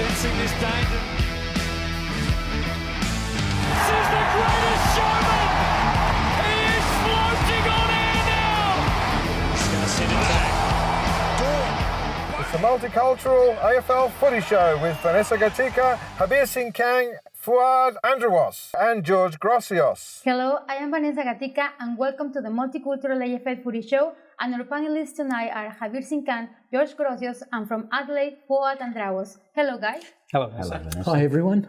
sensing this danger. This is the greatest showman! He is floating on air now! He's going to send it back. It's the Multicultural AFL Footy Show with Vanessa Gatica, Habir Singh Kang, Fuad Andrewas and George Grossios. Hello, I am Vanessa Gatica and welcome to the Multicultural AFL Footy Show. And our panelists tonight are Habir Singh Khan, George Grossios, and from Adelaide, Fuad Andrewas. Hello, guys. Hello, Vanessa. Hi, everyone.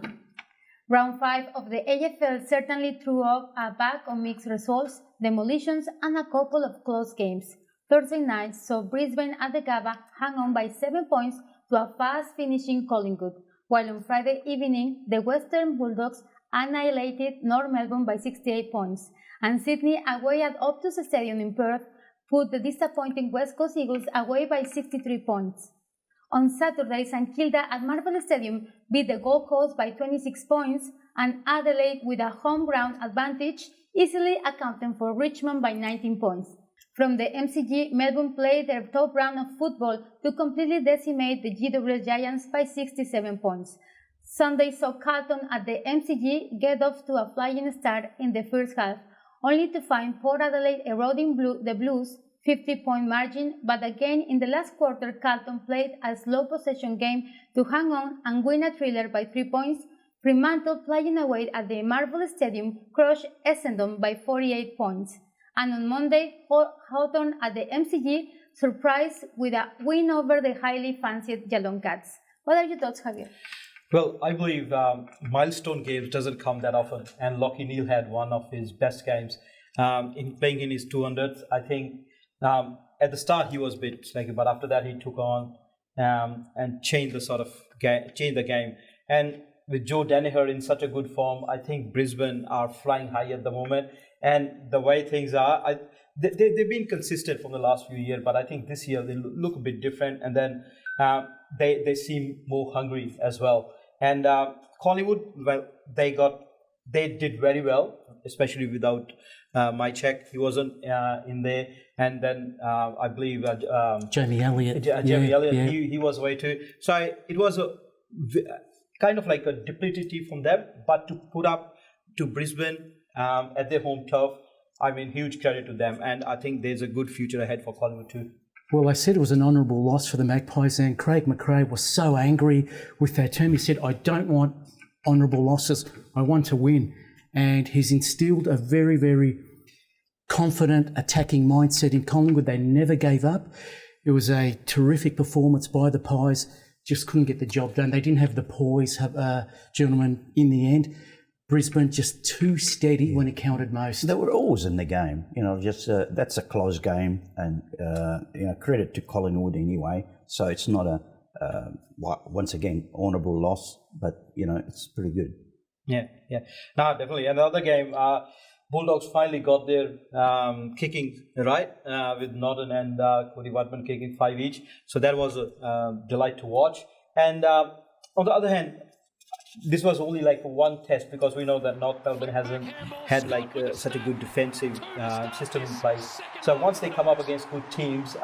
Round 5 of the AFL certainly threw up a bag of mixed results, demolitions, and a couple of close games. Thursday night saw Brisbane at the Gabba hang on by 7 points to a fast-finishing Collingwood, while on Friday evening, the Western Bulldogs annihilated North Melbourne by 68 points, and Sydney away at Optus Stadium in Perth put the disappointing West Coast Eagles away by 63 points. On Saturday, St Kilda at Marvel Stadium beat the Gold Coast by 26 points, and Adelaide, with a home ground advantage, easily accounted for Richmond by 19 points. From the MCG, Melbourne played their top round of football to completely decimate the GWS Giants by 67 points. Sunday saw Carlton at the MCG get off to a flying start in the first half, only to find Port Adelaide eroding the Blues' 50-point margin, but again in the last quarter Carlton played a slow possession game to hang on and win a thriller by 3 points. Fremantle, playing away at the Marvel Stadium, crushed Essendon by 48 points. And on Monday, Hawthorn at the MCG surprised with a win over the highly fancied Geelong Cats. What are your thoughts, Javier? Well, I believe milestone games doesn't come that often, and Lachie Neale had one of his best games in playing in his 200th. I think at the start he was a bit snaky, but after that he took on and changed the game. And with Joe Daniher in such a good form, I think Brisbane are flying high at the moment. And the way things are, they've been consistent from the last few years, but I think this year they look a bit different. And then they seem more hungry as well. And Collingwood, well, they did very well, especially without Mychek. He wasn't in there. And then I believe Jamie Elliott. Jamie Elliott, he was away too. So it was a kind of like a depleted team from them, but to put up to Brisbane at their home turf, I mean, huge credit to them. And I think there's a good future ahead for Collingwood too. Well, I said it was an honourable loss for the Magpies, and Craig McRae was so angry with that term. He said, I don't want honourable losses, I want to win. And he's instilled a very, very confident attacking mindset in Collingwood. They never gave up. It was a terrific performance by the Pies, just couldn't get the job done. They didn't have the poise, gentlemen, in the end. Brisbane just too steady when it counted most. They were always in the game, just that's a close game, and credit to Collingwood anyway. So it's not once again, honourable loss, but it's pretty good. Yeah. No, definitely. Another game, Bulldogs finally got their kicking right with Northern and Cody Wadman kicking 5 each. So that was a delight to watch. And on the other hand, this was only like one test, because we know that North Melbourne hasn't had such a good defensive system in place. So once they come up against good teams,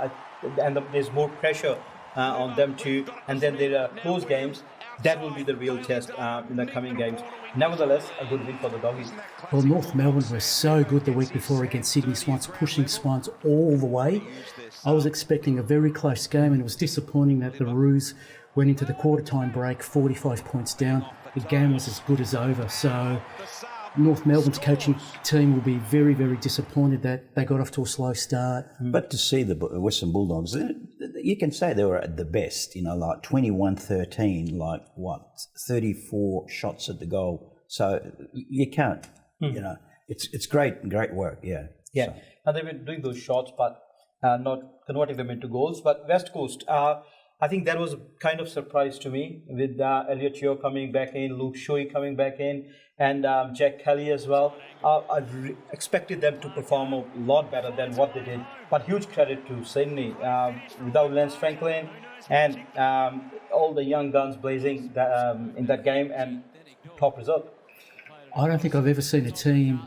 and there's more pressure on them too, and then there are close games, that will be the real test in the coming games. Nevertheless, a good win for the Doggies. Well, North Melbourne were so good the week before against Sydney Swans, pushing Swans all the way. I was expecting a very close game, and it was disappointing that the Roos went into the quarter-time break 45 points down. The game was as good as over. So North Melbourne's coaching team will be very, very disappointed that they got off to a slow start. But to see the Western Bulldogs, you can say they were at the best, like 21-13, 34 shots at the goal. So you can't, it's great work, yeah. Yeah, so. Now they've been doing those shots, but not converting them into goals. But West Coast, I think that was a kind of surprise to me, with Elliot Yeo coming back in, Luke Shuey coming back in, and Jack Kelly as well. I expected them to perform a lot better than what they did. But huge credit to Sydney, without Lance Franklin and all the young guns blazing in that game, and top result. I don't think I've ever seen a team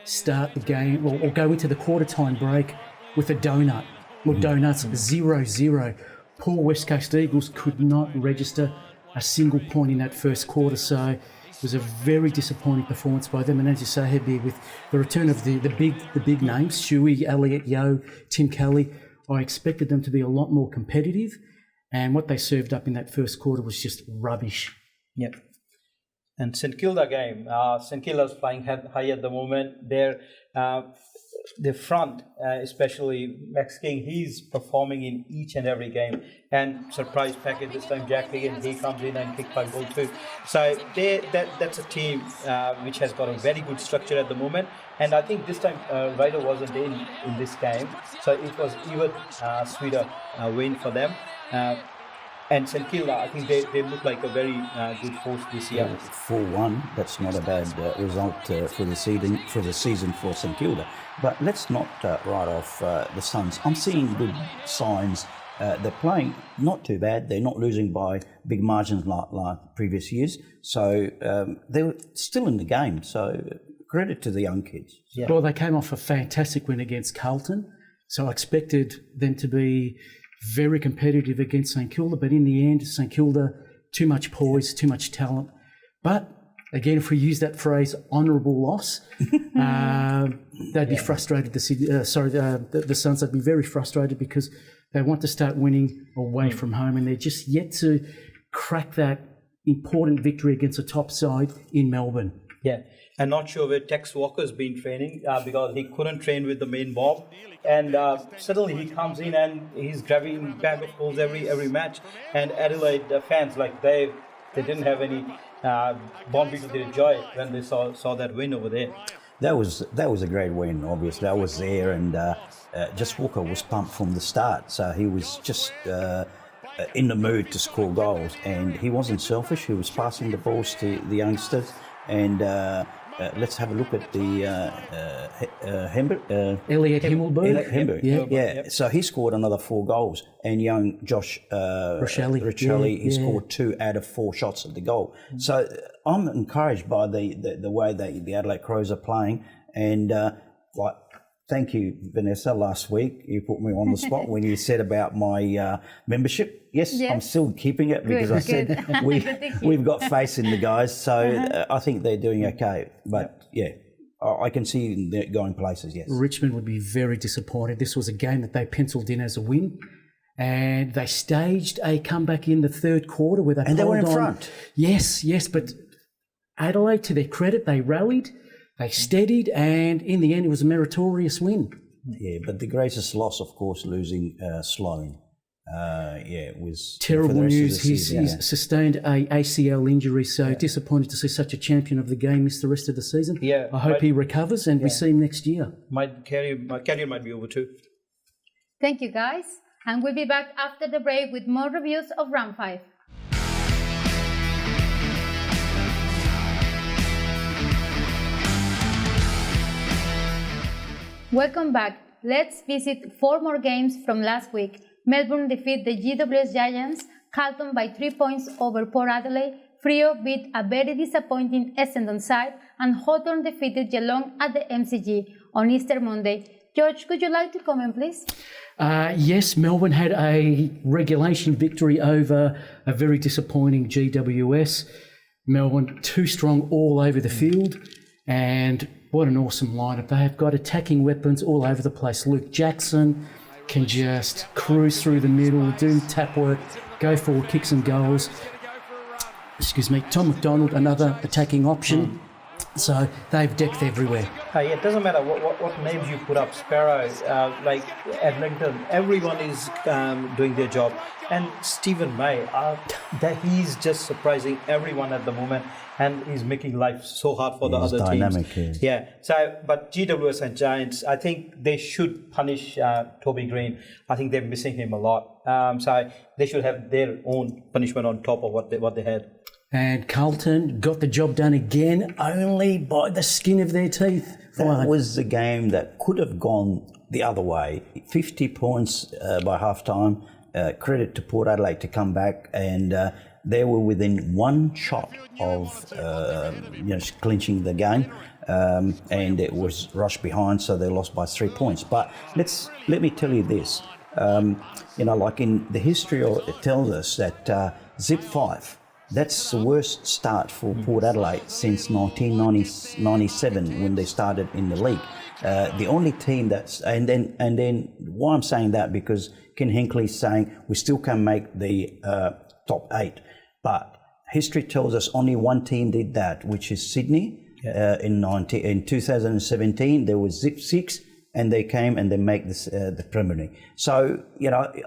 start the game or go into the quarter-time break with a donut. Well, donuts, 0-0. Poor West Coast Eagles could not register a single point in that first quarter. So it was a very disappointing performance by them. And as you say, Hebi, with the return of the big names, Shuey, Elliott, Yeo, Tim Kelly, I expected them to be a lot more competitive. And what they served up in that first quarter was just rubbish. Yep. And St Kilda game, St Kilda's flying high at the moment. Their front, especially Max King, he's performing in each and every game. And surprise package this time, Jack Higgins, he comes in and kicks 5 goals too. So that's a team which has got a very good structure at the moment. And I think this time Ryder wasn't in this game, so it was even sweeter win for them. And St Kilda, I think they look like a very good force this year. 4-1, that's not a bad result for the season for St Kilda. But let's not write off the Suns. I'm seeing good signs. They're playing not too bad. They're not losing by big margins like previous years. So they're still in the game. So credit to the young kids. Yeah. Well, they came off a fantastic win against Carlton. So I expected them to be very competitive against St Kilda, but in the end, St Kilda, too much poise, too much talent. But again, if we use that phrase, honourable loss, they'd be frustrated. The Suns, they'd be very frustrated because they want to start winning away from home, and they're just yet to crack that important victory against a top side in Melbourne. Yeah, and not sure where Tex Walker's been training because he couldn't train with the main bob. And suddenly he comes in and he's grabbing bag of goals every match. And Adelaide fans, like they didn't have any bond to their joy when they saw that win over there. That was a great win. Obviously, I was there, and just Walker was pumped from the start. So he was just in the mood to score goals, and he wasn't selfish. He was passing the balls to the youngsters, and. Let's have a look at the Elliot Himmelberg. Yeah. So he scored another 4 goals, and young Josh Riccielli, he scored 2 out of 4 shots at the goal. So I'm encouraged by the way the Adelaide Crows are playing, and thank you, Vanessa. Last week you put me on the spot when you said about my membership. Yes, I'm still keeping it because I said we've got faith in the guys. So I think they're doing okay. But I can see them going places, yes. Richmond would be very disappointed. This was a game that they penciled in as a win. And they staged a comeback in the third quarter where they were in front. Yes. But Adelaide, to their credit, they rallied. They steadied, and in the end, it was a meritorious win. Yeah, but the greatest loss, of course, losing Sloane. It was terrible news. He's sustained a ACL injury, so disappointed to see such a champion of the game miss the rest of the season. Yeah, I hope he recovers and we see him next year. My career might be over too. Thank you, guys, and we'll be back after the break with more reviews of Round 5. Welcome back. Let's visit 4 more games from last week. Melbourne defeat the GWS Giants, Carlton by 3 points over Port Adelaide, Freo beat a very disappointing Essendon side, and Hawthorn defeated Geelong at the MCG on Easter Monday. George, could you like to comment, please? Yes, Melbourne had a regulation victory over a very disappointing GWS. Melbourne too strong all over the field, and what an awesome lineup. They have got attacking weapons all over the place. Luke Jackson can just cruise through the middle, do tap work, go forward, kick some goals. Tom McDonald, another attacking option. So they've depth everywhere. It doesn't matter what names you put up, Sparrow, like Edlington, everyone is doing their job. And Stephen May, he's just surprising everyone at the moment, and he's making life so hard for the other dynamic, teams. But GWS and Giants, I think they should punish Toby Green. I think they're missing him a lot. So they should have their own punishment on top of what they had. And Carlton got the job done again, only by the skin of their teeth. That was the game that could have gone the other way. 50 points by half-time. Credit to Port Adelaide to come back, and they were within 1 shot of clinching the game, and it was rushed behind, so they lost by 3 points. But let me tell you this, like in the history, it tells us that Zip 5 That's the worst start for Port Adelaide since 1997 when they started in the league. The only team that's and then why I'm saying that because Ken Hinckley's saying we still can make the top 8, but history tells us only one team did that, which is Sydney. In 2017 there was Zip 6, and they came and they make this the Premier League. So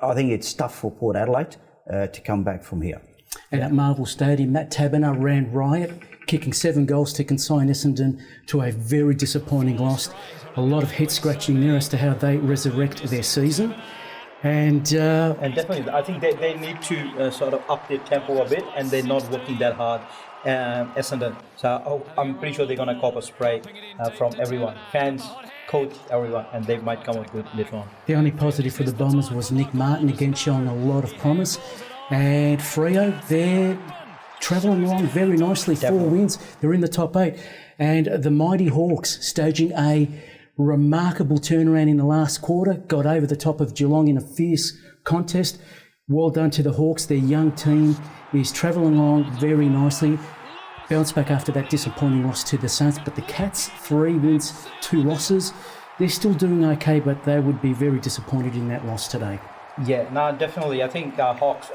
I think it's tough for Port Adelaide to come back from here. And at Marvel Stadium, Matt Taberner ran riot, kicking 7 goals to consign Essendon to a very disappointing loss. A lot of head scratching there as to how they resurrect their season. And definitely, I think they need to sort of up their tempo a bit, and they're not working that hard, Essendon. So I'm pretty sure they're going to cop a spray from everyone, fans, coach, everyone, and they might come up with later on. The only positive for the Bombers was Nick Martin, again showing a lot of promise. And Freo, they're travelling along very nicely, Definitely. 4 wins, they're in the top 8. And the mighty Hawks staging a remarkable turnaround in the last quarter, got over the top of Geelong in a fierce contest. Well done to the Hawks. Their young team is travelling along very nicely. Bounced back after that disappointing loss to the Saints, but the Cats, 3 wins, 2 losses. They're still doing okay, but they would be very disappointed in that loss today. Yeah, no, definitely. I think Hawks,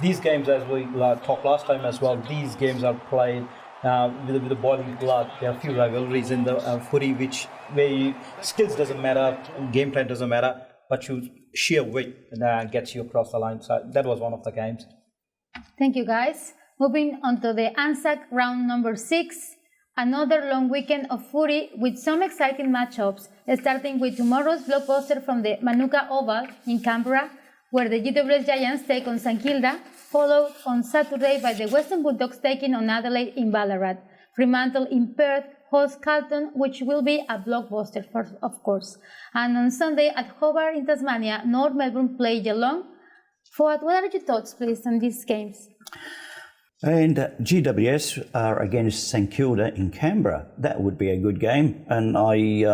these games, as we talked last time as well, these games are played with the boiling blood. There are a few rivalries in the footy where skills doesn't matter, game plan doesn't matter, but sheer weight gets you across the line. So that was one of the games. Thank you, guys. Moving on to the ANZAC round number 6. Another long weekend of footy with some exciting matchups, starting with tomorrow's blockbuster from the Manuka Oval in Canberra, where the GWS Giants take on St Kilda, followed on Saturday by the Western Bulldogs taking on Adelaide in Ballarat. Fremantle in Perth hosts Carlton, which will be a blockbuster, of course. And on Sunday at Hobart in Tasmania, North Melbourne play Geelong. Fuad, what are your thoughts, please, on these games? And GWS are against St Kilda in Canberra. That would be a good game. And I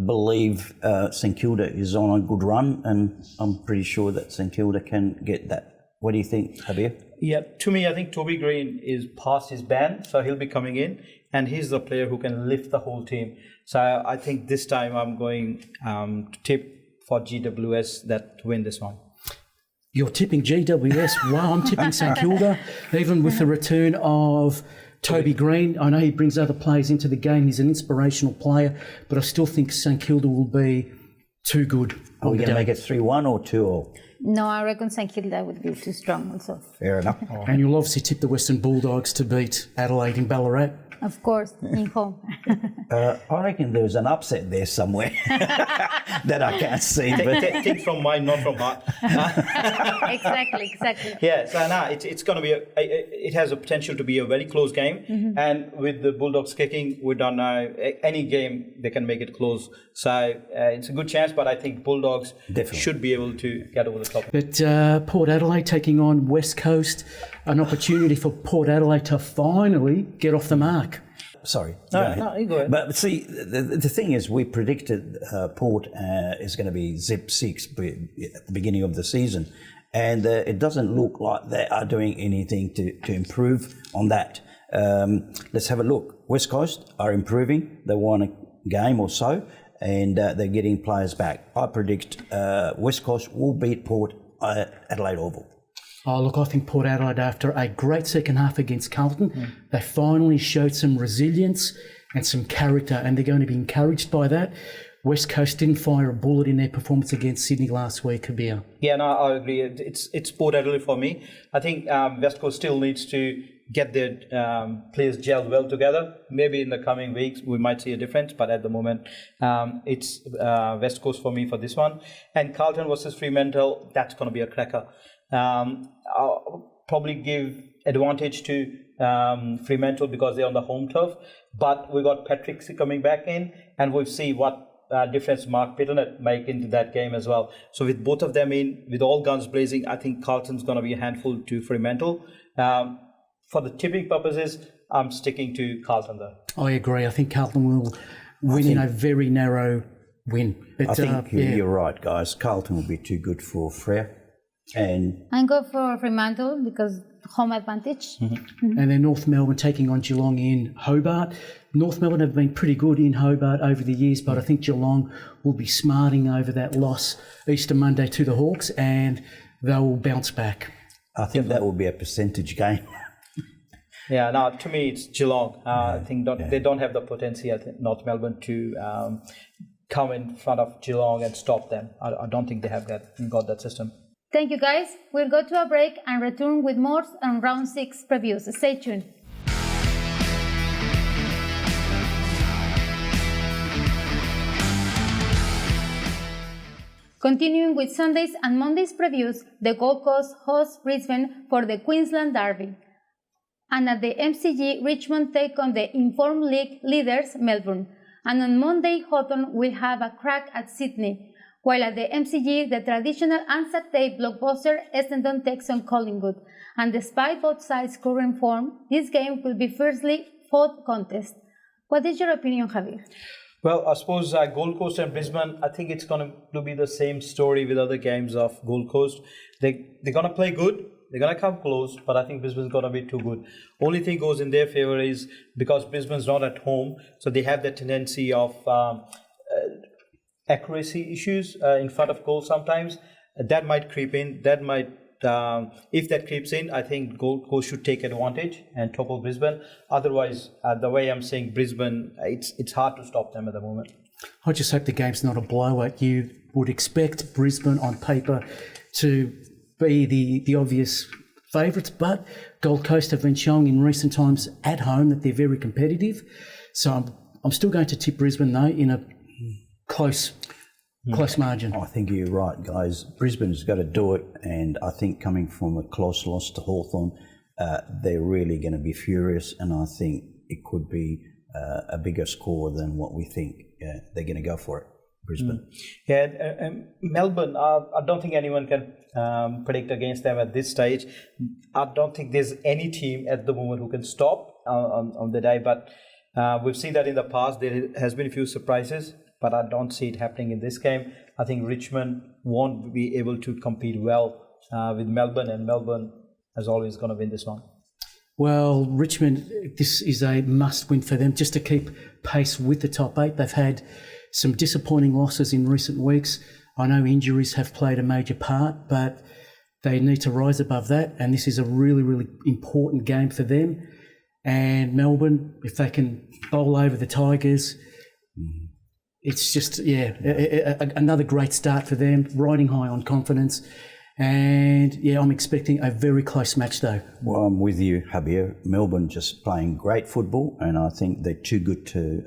believe St Kilda is on a good run, and I'm pretty sure that St Kilda can get that. What do you think, Javier? Yeah, to me, I think Toby Green is past his ban, so he'll be coming in, and he's the player who can lift the whole team. So I think this time I'm going to tip for GWS that to win this one. You're tipping GWS. Wow, I'm tipping St Kilda. Even with the return of Toby Green, I know he brings other players into the game. He's an inspirational player, but I still think St Kilda will be too good. Are we going to make it 3-1 or 2-2? No, I reckon St Kilda would be too strong also. Fair enough. And you'll obviously tip the Western Bulldogs to beat Adelaide in Ballarat. Of course, in home. I reckon there's an upset there somewhere that I can't see. But Take from mind, not from heart. Exactly. Yeah, so now it's going to be it has a potential to be a very close game, and with the Bulldogs kicking, we don't know any game they can make it close. So it's a good chance, but I think Bulldogs should be able to get over the top. But Port Adelaide taking on West Coast, an opportunity for Port Adelaide to finally get off the mark. Sorry. No, you go ahead. But see, the thing is, we predicted Port is going to be zip 6 at the beginning of the season, and it doesn't look like they are doing anything to improve on that. Let's have a look. West Coast are improving. They won a game or so, and they're getting players back. I predict West Coast will beat Port at Adelaide Oval. Oh, look, I think Port Adelaide, after a great second half against Carlton, they finally showed some resilience and some character, and they're going to be encouraged by that. West Coast didn't fire a bullet in their performance against Sydney last week, Kabir. Yeah, no, I agree. It's Port Adelaide for me. I think West Coast still needs to get their players gelled well together. Maybe in the coming weeks we might see a difference, but at the moment it's West Coast for me for this one. And Carlton versus Fremantle, that's going to be a cracker. I'll probably give advantage to Fremantle because they're on the home turf, but we got Patrick coming back in, and we'll see what difference Mark Pitternet make into that game as well. So with both of them in, with all guns blazing, I think Carlton's going to be a handful to Fremantle. For the tipping purposes, I'm sticking to Carlton though. I agree. I think Carlton will win in a very narrow win. But, I think you're right, guys. Carlton will be too good for Freo. And I go for Fremantle because home advantage. And then North Melbourne taking on Geelong in Hobart. North Melbourne have been pretty good in Hobart over the years, but I think Geelong will be smarting over that loss Easter Monday to the Hawks, and they will bounce back. I think that will be a percentage game. Yeah, now to me it's Geelong. I think they don't have the potential, I think, North Melbourne to come in front of Geelong and stop them. I don't think they have got that system. Thank you, guys. We'll go to a break and return with more on round 6 previews. Stay tuned. Continuing with Sundays and Mondays previews, the Gold Coast hosts Brisbane for the Queensland Derby. And at the MCG, Richmond take on the informed league leaders Melbourne. And on Monday, Hawthorn will have a crack at Sydney. While at the MCG, the traditional Anzac Day blockbuster Essendon takes on Collingwood. And despite both sides' current form, this game will be fiercely fought contest. What is your opinion, Javier? Well, I suppose Gold Coast and Brisbane, I think it's going to be the same story with other games of Gold Coast. They're going to play good. They're going to come close, but I think Brisbane's going to be too good. Only thing goes in their favour is because Brisbane's not at home, so they have the tendency of accuracy issues in front of goal sometimes. That might creep in. That might, if that creeps in, I think Gold Coast should take advantage and topple Brisbane. Otherwise, the way I'm saying Brisbane, it's hard to stop them at the moment. I just hope the game's not a blowout. You would expect Brisbane on paper to be the obvious favourites, but Gold Coast have been showing in recent times at home that they're very competitive. So I'm still going to tip Brisbane though in a close margin. I think you're right, guys. Brisbane's got to do it, and I think coming from a close loss to Hawthorn, they're really going to be furious, and I think it could be a bigger score than what we think. They're going to go for it, Brisbane. Yeah, and Melbourne, I don't think anyone can predict against them at this stage. I don't think there's any team at the moment who can stop on the day, but we've seen that in the past. There has been a few surprises, but I don't see it happening in this game. I think Richmond won't be able to compete well with Melbourne, and Melbourne is always going to win this one. Well, Richmond, this is a must-win for them just to keep pace with the top 8. They've had some disappointing losses in recent weeks. I know injuries have played a major part, but they need to rise above that, and this is a really, really important game for them. And Melbourne, if they can bowl over the Tigers, it's just, another great start for them, riding high on confidence. And, I'm expecting a very close match, though. Well, I'm with you, Javier. Melbourne just playing great football, and I think they're too good to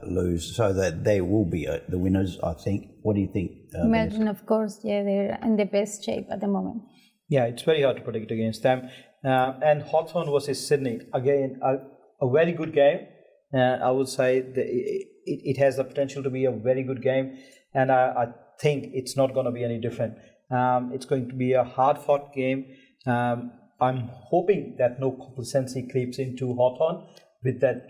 lose, so that they will be the winners, I think. What do you think? Melbourne, of course, they're in the best shape at the moment. Yeah, it's very hard to predict against them. And Hawthorn versus Sydney, again, a very good game. I would say it has the potential to be a very good game, and I think it's not going to be any different. It's going to be a hard-fought game. I'm hoping that no complacency creeps into Hawthorn with that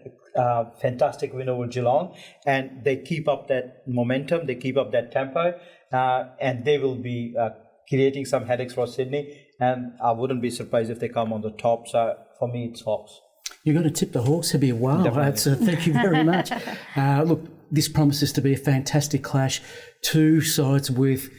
fantastic win over Geelong, and they keep up that momentum, they keep up that tempo, and they will be creating some headaches for Sydney, and I wouldn't be surprised if they come on the top. So for me, it's Hawks. You're going to tip the Hawks? It'd be a wow. Thank you very much. Look, this promises to be a fantastic clash. Two sides with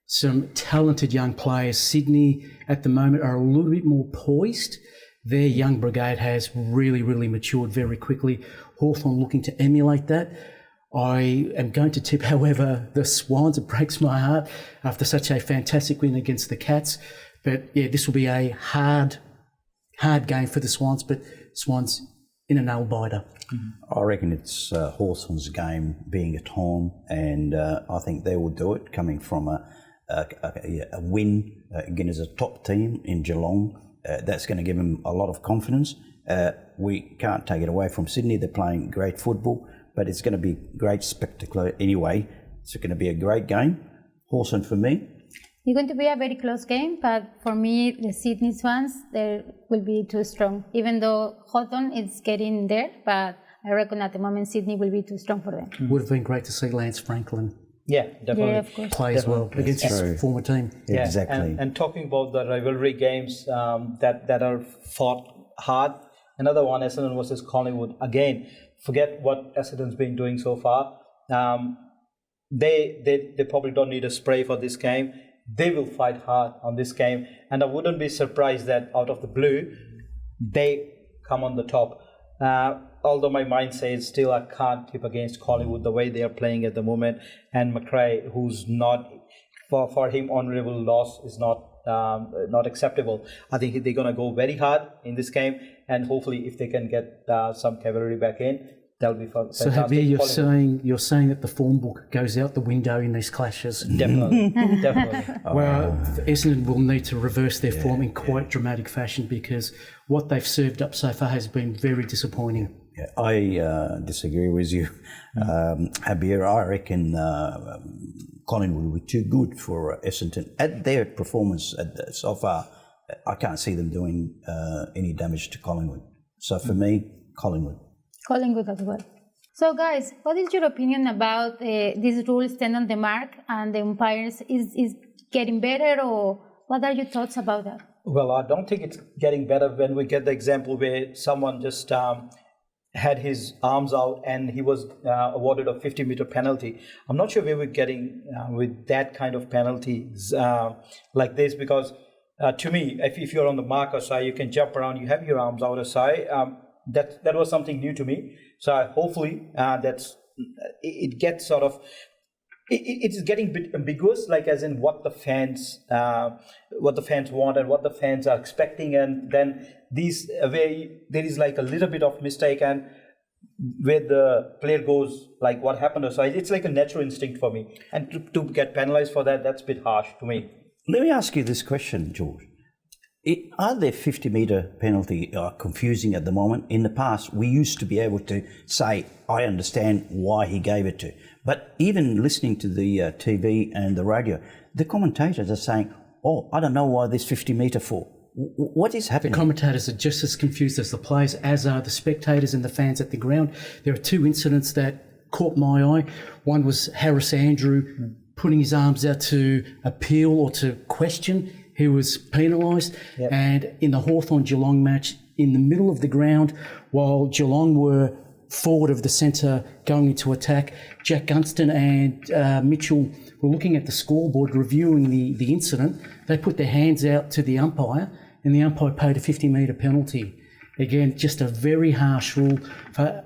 some talented young players. Sydney at the moment are a little bit more poised. Their young brigade has really, really matured very quickly. Hawthorn looking to emulate that. I am going to tip, however, the Swans. It breaks my heart after such a fantastic win against the Cats. But this will be a hard game for the Swans, but Swans in a nail-biter. I reckon it's Hawthorn's game being at home, and I think they will do it, coming from a win against a top team in Geelong. That's going to give them a lot of confidence. We can't take it away from Sydney. They're playing great football, but it's going to be great spectacle anyway. It's going to be a great game. Hawthorn for me. It's going to be a very close game, but for me, the Sydney Swans, they will be too strong. Even though Hawthorn is getting there, but I reckon at the moment Sydney will be too strong for them. Would have been great to see Lance Franklin Yeah, definitely. Yeah, of course. play as well against true. his former team. Yeah, Exactly. And talking about the rivalry games that are fought hard, another one, Essendon versus Collingwood. Again, forget what Essendon's been doing so far. They probably don't need a spray for this game. They will fight hard on this game, and I wouldn't be surprised that out of the blue, they come on the top. Although my mind says still I can't tip against Collingwood the way they are playing at the moment, and McRae, who's not, for him, honourable loss is not acceptable. I think they're going to go very hard in this game, and hopefully if they can get some cavalry back in, that'll be fun. So Javier, you're saying that the form book goes out the window in these clashes. Definitely. Well, Essendon will need to reverse their form in quite dramatic fashion, because what they've served up so far has been very disappointing. Yeah, I disagree with you, Javier. I reckon Collingwood will be too good for Essendon. At their performance so far, I can't see them doing any damage to Collingwood. So for me, Collingwood. Collingwood as well. So guys, what is your opinion about these rules 10 on the mark and the umpires? Is getting better, or what are your thoughts about that? Well, I don't think it's getting better when we get the example where someone just had his arms out and he was awarded a 50-meter penalty. I'm not sure where we're getting with that kind of penalties like this, because to me, if you're on the marker side, you can jump around, you have your arms out aside. That was something new to me. So hopefully it gets sort of, it's getting a bit ambiguous, like as in what the fans want and what the fans are expecting, and then these where there is like a little bit of mistake and where the player goes like what happened. So it's like a natural instinct for me, and to get penalized for that, that's a bit harsh to me. Let me ask you this question, George. Are there 50-meter penalty confusing at the moment? In the past, we used to be able to say, I understand why he gave it to. But even listening to the TV and the radio, the commentators are saying, oh, I don't know why there's 50-meter for. What is happening? The commentators are just as confused as the players, as are the spectators and the fans at the ground. There are two incidents that caught my eye. One was Harris Andrew putting his arms out to appeal or to question. He was penalised. Yep. And in the Hawthorn-Geelong match, in the middle of the ground, while Geelong were forward of the centre going into attack, Jack Gunston and Mitchell were looking at the scoreboard, reviewing the incident. They put their hands out to the umpire, and the umpire paid a 50-metre penalty. Again, just a very harsh rule for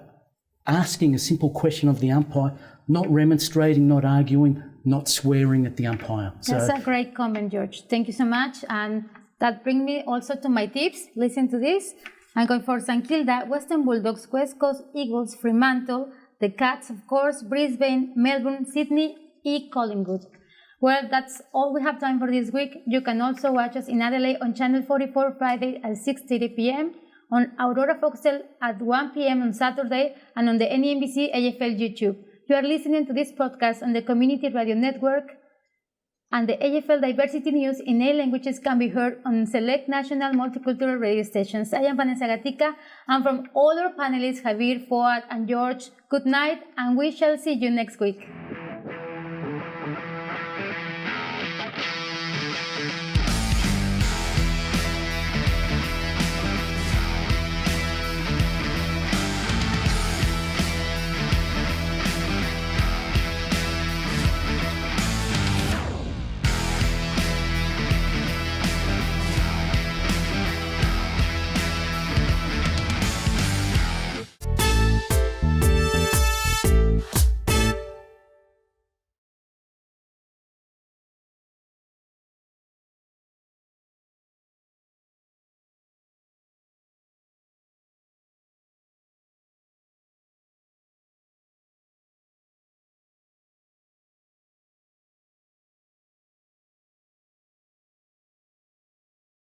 asking a simple question of the umpire, not remonstrating, not arguing, not swearing at the umpire. That's a great comment, George. Thank you so much. And that brings me also to my tips. Listen to this. I'm going for St Kilda, Western Bulldogs, West Coast Eagles, Fremantle, the Cats, of course, Brisbane, Melbourne, Sydney, Collingwood. Well, that's all we have time for this week. You can also watch us in Adelaide on Channel 44 Friday at 6:30 p.m, on Aurora Foxtel at 1 p.m. on Saturday, and on the NEMBC AFL YouTube. You are listening to this podcast on the Community Radio Network, and the AFL Diversity News in 8 languages can be heard on select national multicultural radio stations. I am Vanessa Gatica, and from all our panelists, Javier, Fuad, and George, good night, and we shall see you next week.